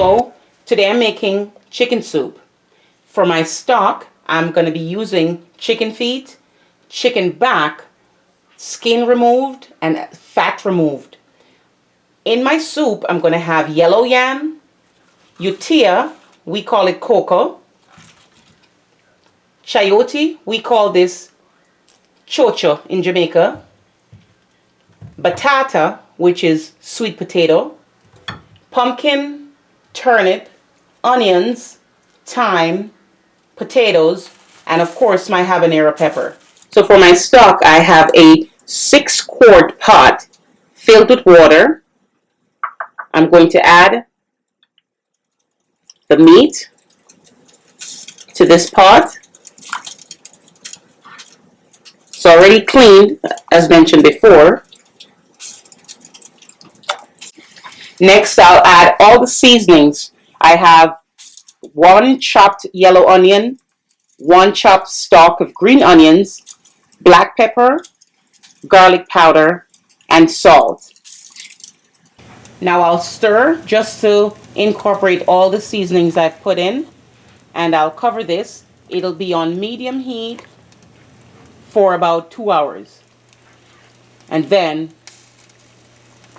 So today I'm making chicken soup. For my stock, I'm going to be using chicken feet, chicken back, skin removed and fat removed. In my soup, I'm going to have yellow yam, utia, we call it cocoa, chayote, we call this chocho in Jamaica, batata, which is sweet potato, pumpkin, turnip, onions, thyme, potatoes, and of course my habanero pepper. So for my stock, I have a 6-quart pot filled with water. I'm going to add the meat to this pot. It's already cleaned, as mentioned before. Next, I'll add all the seasonings. I have 1 chopped yellow onion, 1 chopped stalk of green onions, black pepper, garlic powder, and salt. Now I'll stir just to incorporate all the seasonings I've put in, and I'll cover this. It'll be on medium heat for about 2 hours. And then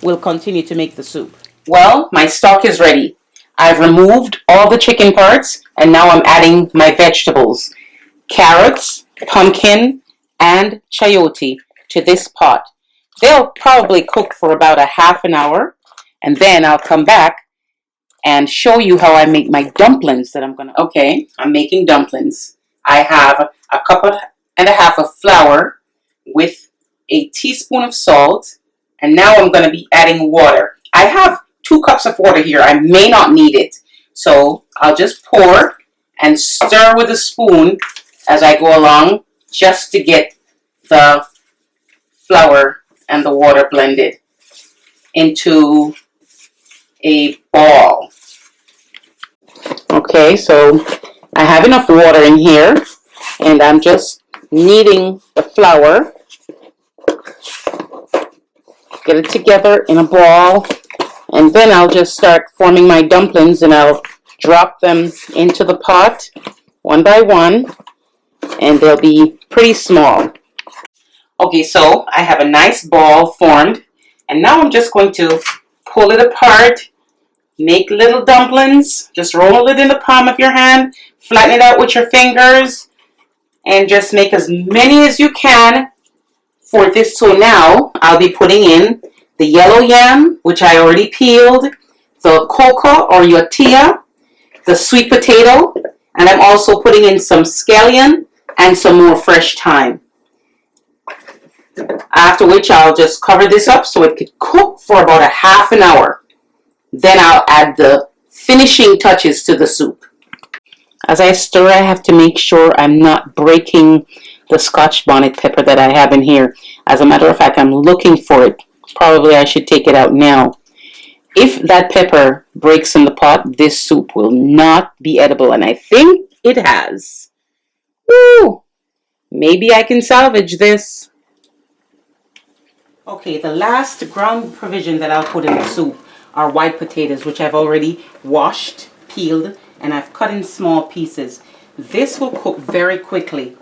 we'll continue to make the soup. Well, my stock is ready. I've removed all the chicken parts, and now I'm adding my vegetables, carrots, pumpkin, and chayote to this pot. They'll probably cook for about a half an hour, and then I'll come back and show you how I make my dumplings that I'm gonna. Okay, I'm making dumplings. I have a cup and a half of flour with a teaspoon of salt, and now I'm gonna be adding water. I have 2 cups of water here. I may not need it, so I'll just pour and stir with a spoon as I go along, just to get the flour and the water blended into a ball. Okay, so I have enough water in here, and I'm just kneading the flour. Get it together in a ball, and then I'll just start forming my dumplings, and I'll drop them into the pot one by one, and they'll be pretty small. Okay, so I have a nice ball formed, and now I'm just going to pull it apart, make little dumplings. Just roll it in the palm of your hand, flatten it out with your fingers, and just make as many as you can for this. So now I'll be putting in the yellow yam, which I already peeled, the cocoa or utia, the sweet potato, and I'm also putting in some scallion and some more fresh thyme. After which I'll just cover this up so it could cook for about a half an hour. Then I'll add the finishing touches to the soup. As I stir, I have to make sure I'm not breaking the Scotch bonnet pepper that I have in here. As a matter of fact, I'm looking for it. Probably I should take it out now. If that pepper breaks in the pot, this soup will not be edible, and I think it has. Woo! Maybe I can salvage this. Okay, the last ground provision that I'll put in the soup are white potatoes, which I've already washed, peeled, and I've cut in small pieces. This will cook very quickly.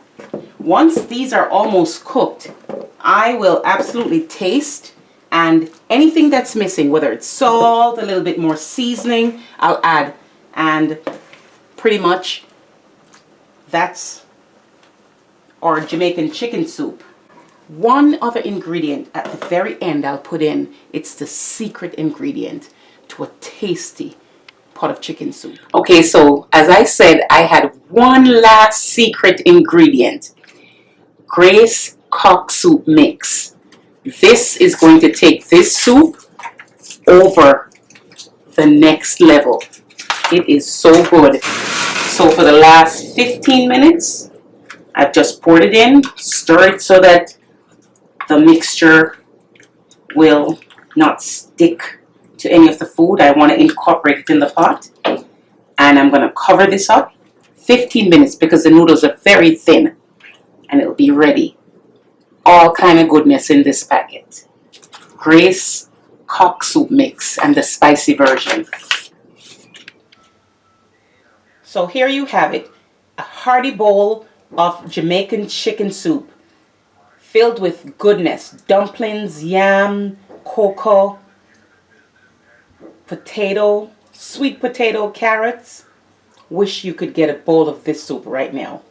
Once these are almost cooked, I will absolutely taste, and anything that's missing, whether it's salt, a little bit more seasoning, I'll add. And pretty much that's our Jamaican chicken soup. One other ingredient at the very end I'll put in. It's the secret ingredient to a tasty pot of chicken soup. Okay, so as I said, I had one last secret ingredient. Grace cock soup mix. This is going to take this soup over the next level. It is so good. So for the last 15 minutes, I've just poured it in, stir it so that the mixture will not stick to any of the food. I want to incorporate it in the pot. And I'm going to cover this up 15 minutes because the noodles are very thin, and it'll be ready. All kind of goodness in this packet. Grace cock soup mix and the spicy version. So here you have it, a hearty bowl of Jamaican chicken soup filled with goodness, dumplings, yam, cocoa, potato, sweet potato, carrots. Wish you could get a bowl of this soup right now.